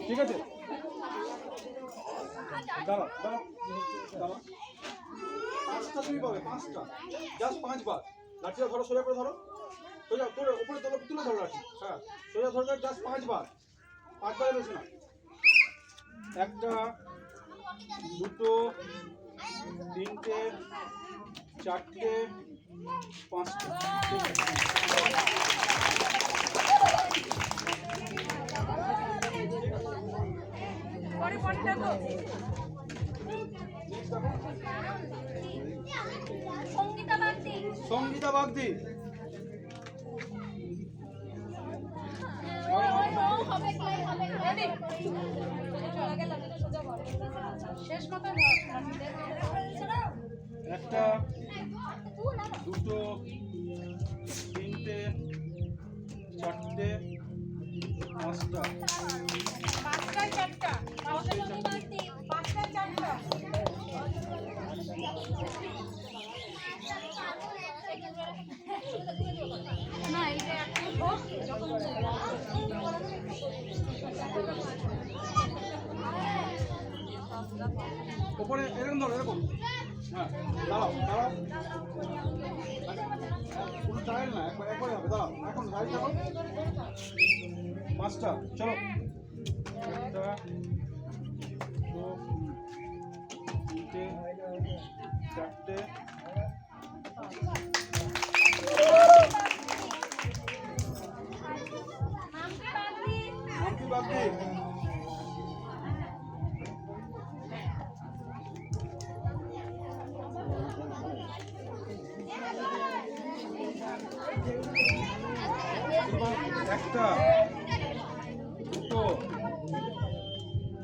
ঠিক আছে, দাঁড়াও দাঁড়াও দাঁড়াও। 5টা তুমি পাবে, 5টা, জাস্ট 5 বার। লাঠিটা ধরো, সোজা করে ধরো, সোজা তোর উপরে তুলে ধরো লাঠি। হ্যাঁ, সোজা ধরো, জাস্ট 5 বার, 5 বারের বেশি না। 1টা 2টো 3টে 4টে 5টা। সঙ্গীতা বাগদি, একটা 2টো 3টে 4টে 5টা। উপরে এরকম ধরো, এরকম। হ্যাঁ, দাঁড়াও দাঁড়াও, কোনো ট্রায়াল না, একবারে হবে। দাঁড়াও, এখন গাড়ি চালাও। 5টা, চলো। 1টা 2 3টে 4টে। মাম্পি বাগদি, একটা 2টো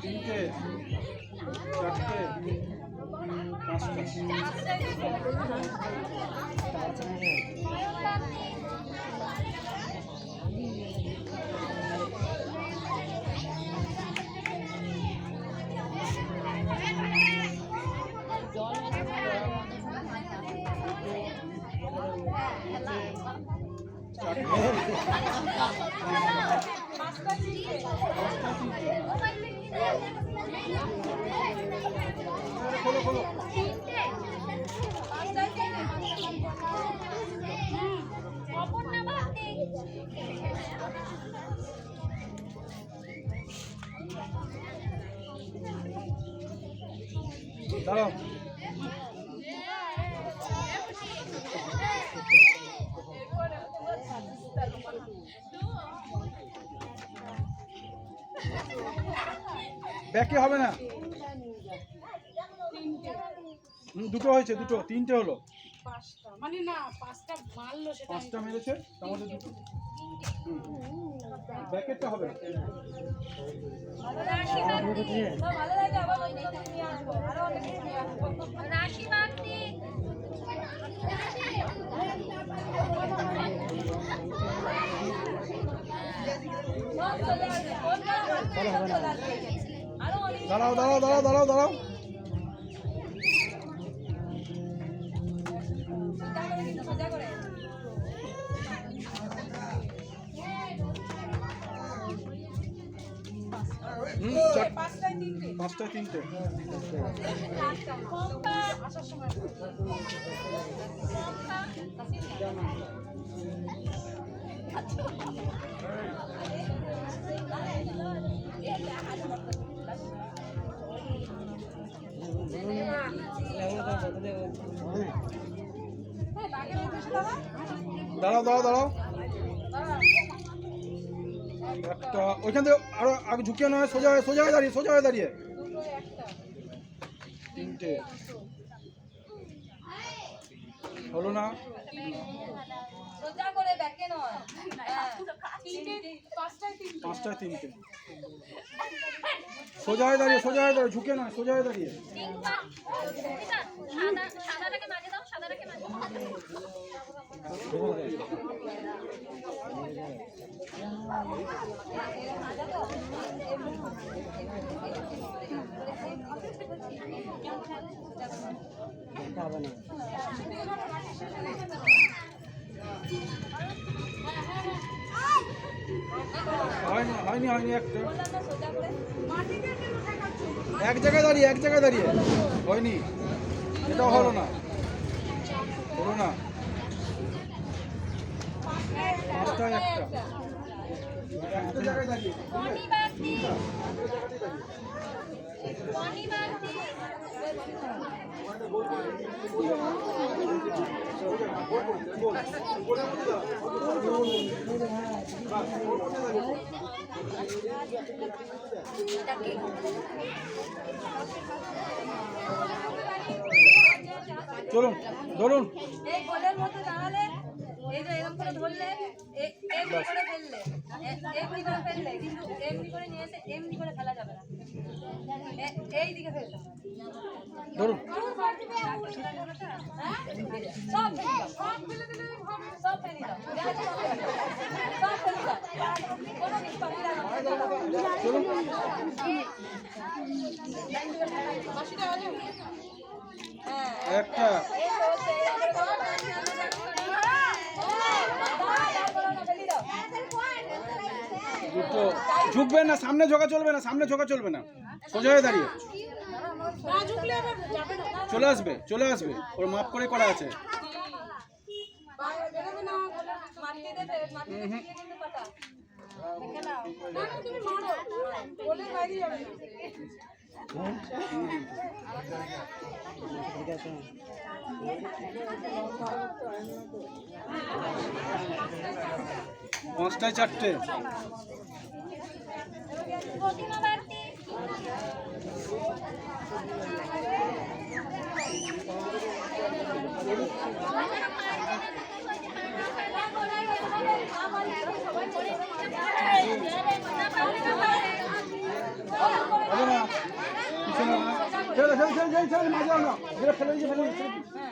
3টে 4টে 5টা। খোলো খোলো, দাঁড়াও। ব্যাকে হবে না, 2টো হয়েছে, 2টো 3টে হলো। 5টা মানে না, 5টা মারলো, সেটা 5টা মেরেছে, তার মধ্যে 2টো। ব্যাকেটটা হবে না। দাঁড়াও দাঁড়াও দাঁড়াও দাঁড়াও দাঁড়াও। পাঁচটায় তিনটে। দাঁড়াও দাঁড়াও দাঁড়াও, একটা ওইখান থেকে আরো আগে ঝুঁকিয়ে নয়, সোজা সোজা হয়ে দাঁড়িয়ে, সোজা হয়ে দাঁড়িয়ে। 3টে হলো না, পাঁচটায় তিনটে। সোজা হয়ে দাঁড়িয়ে, সোজা হয়ে দাঁড়িয়ে, ঝুঁকে নয়, সোজা হয়ে দাঁড়িয়ে। হয়নি হয়নি হয়নি একটা মাটিতে কেন ঠেকাচ্ছ? এক জায়গায় দাঁড়িয়ে হয়নি, এটাও হলো না পাঁচটায় একটা জায়গায় দাঁড়িয়ে চলুন ধরুন এই গোলের মধ্যে দাঁড়ালে এই যে এরকম করে ধরলে এমনি করে ফেললে এমনি করে ফেললে কিন্তু এমনি করে নিয়ে এসে এমনি করে ফেলা যাবে না এই দিকে ফেলতে হবে ধরুন সব ফেলে দাও সব ফেলে দাও সব ফেলে দাও কোনো কিছু বাকি রাখবে না চলুন হ্যাঁ একটা এই তো সেই দুটো ঝুঁকবেন না, সামনে ঝোঁকা চলবে না সোজা হয়ে দাঁড়িয়ে না ঝুঁকলে আবার যাবে না। চলে আসবে ওর মাপ করে করা আছে। বেরোবে না। মাটিতে কিন্তু পাতা দেখে নাও না, না, তুমি মারো। বলে বাইরে যাবে না। পাঁচটায় চারটে হবে না, কিছু না, ছেড়ে মাঝে না, ফেলে হ্যাঁ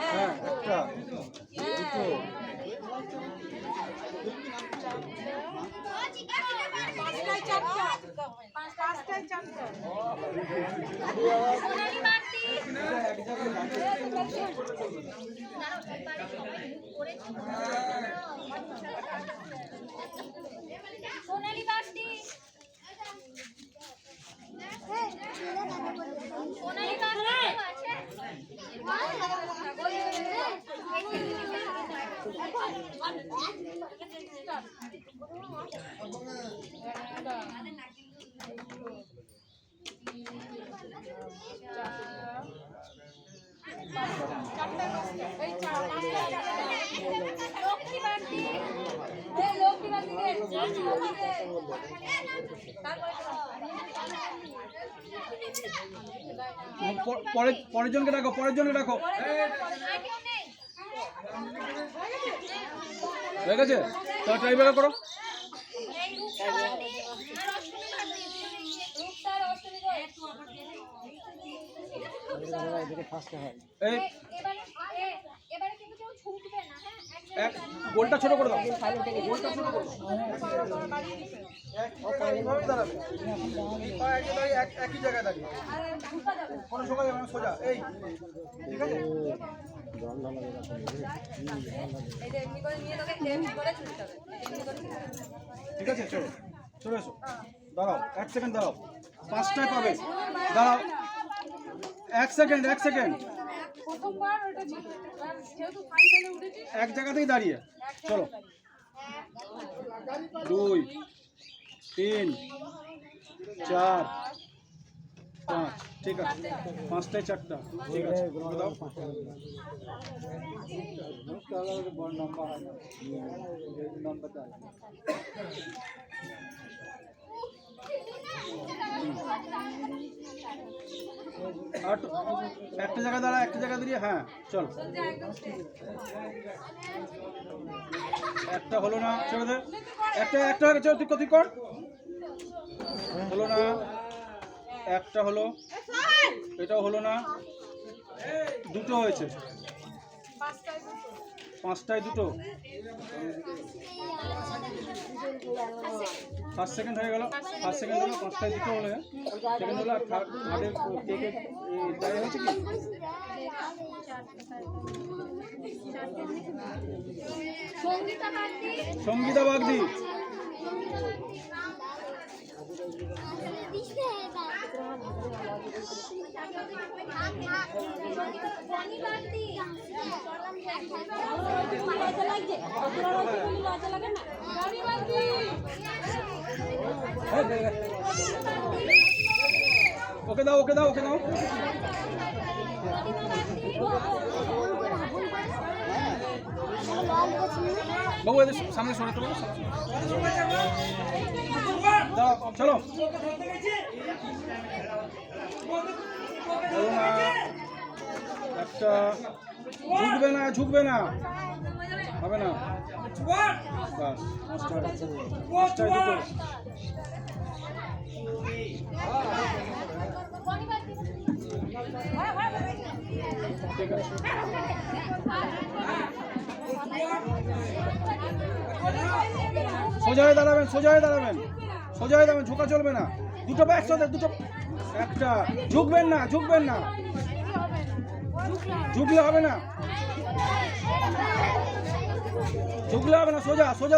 হ্যাঁ একটা দুটো পাঁচটায় চারটা। এক জায়গায় সোনালি বাসটি সোনালি বাসটি লক্ষ্মী বাসটি লক্ষ্মী বাসটি পরের জনকে ডাকো হয়ে গেছে, তাহলে ট্রাই বের করো। এই এক গোলটা ছোট করে দাও, গোলটা ছোট করে একই জায়গায় দাঁড়িয়ে কোনো সময় যাবে না, সোজা এই ঠিক আছে। ঠিক আছে চলে এসো, দাঁড়াও 1 সেকেন্ড দাঁড়াও, পাঁচটায় পাবে, দাঁড়াও 1 সেকেন্ড প্রথমবার ওটা ছিল। যেহেতু ফাইনালে উঠেছি এক জায়গাতেই দাঁড়িয়ে চলো 2 3 4 5 ঠিক আছে, পাঁচটায় চারটা ঠিক আছে দাও। আর একটা জায়গায় দাঁড়িয়ে হ্যাঁ চলো, একটা হলো না, ছেড়ে দে, একটা হয়ে গেছে, তুই কর, হলো না, একটা হলো, এটাও হলো না, দুটো হয়েছে, পাঁচটায় দুটো, 5 সেকেন্ড হয়ে গেল, 5 সেকেন্ড হলো, পাঁচটায় দুটো হলে সেকেন্ড হলো, আর থার্ডের কেকের ট্রাই হয়েছে কি? সঙ্গীতা বাগদি ওকে দাও ওকে দাও ওকে দাও। বাবু এদের সামনে সরাতে পারো। দাও চলো একটা ঝুঁকবে না ঝুঁকবে না হবে না বাস ঠিক আছে সোজা হয়ে দাঁড়াবেন সোজা হয়ে দাঁড়াবেন সোজা হয়ে দাঁড়াবেন ঝোঁকা চলবে না দুটো পা একসাথে দুটো একটা ঝুঁকবেন না ঝুঁকবেন না ঝুঁকলে হবে না ঝুঁকলে হবে না সোজা সোজা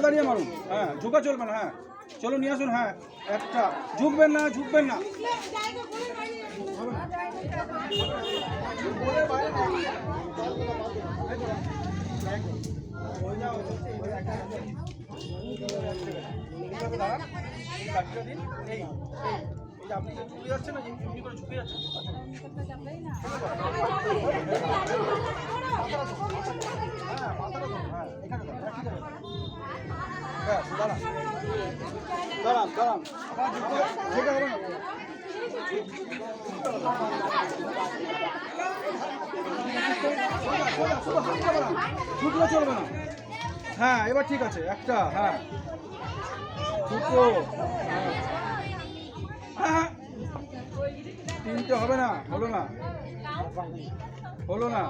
দাঁড়িয়ে মারুন হ্যাঁ ঝুঁকা চলবে না হ্যাঁ চলো নিয়ে আসুন হ্যাঁ একটা ঝুঁকবেন না ঝুঁকবেন না আপনি ঝুঁকে যাচ্ছেন না এমনি করে ঝুঁকে যাচ্ছেন দাঁড়ান দাঁড়ান ঝুঁকে হবে না ঝুঁকলে চলবে না হ্যাঁ এবার ঠিক আছে একটা হ্যাঁ দুটো হ্যাঁ তিনটে হবে না হলো না হলো না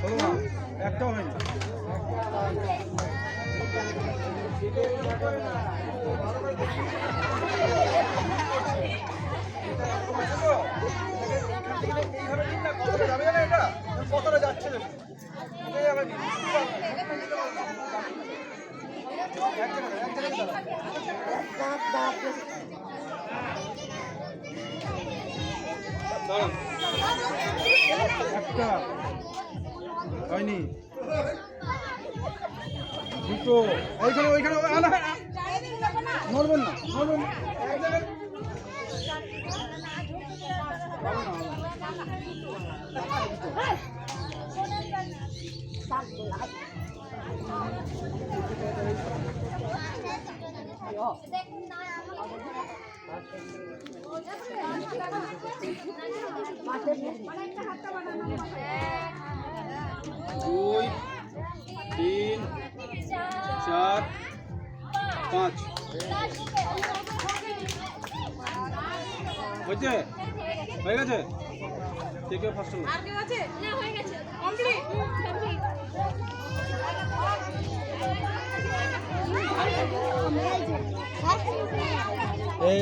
হলো না একটাও হয়নি কতটা যাচ্ছে একটা হয়নি দুটো ওইখানে ওইখানে নড়বেন না নড়বেন না দুই তিন চার পাঁচ হয়েছে হয়ে গেছে কে কে ফার্স্ট হলো আর কেউ আছে না হয়ে গেছে কমপ্লিট এই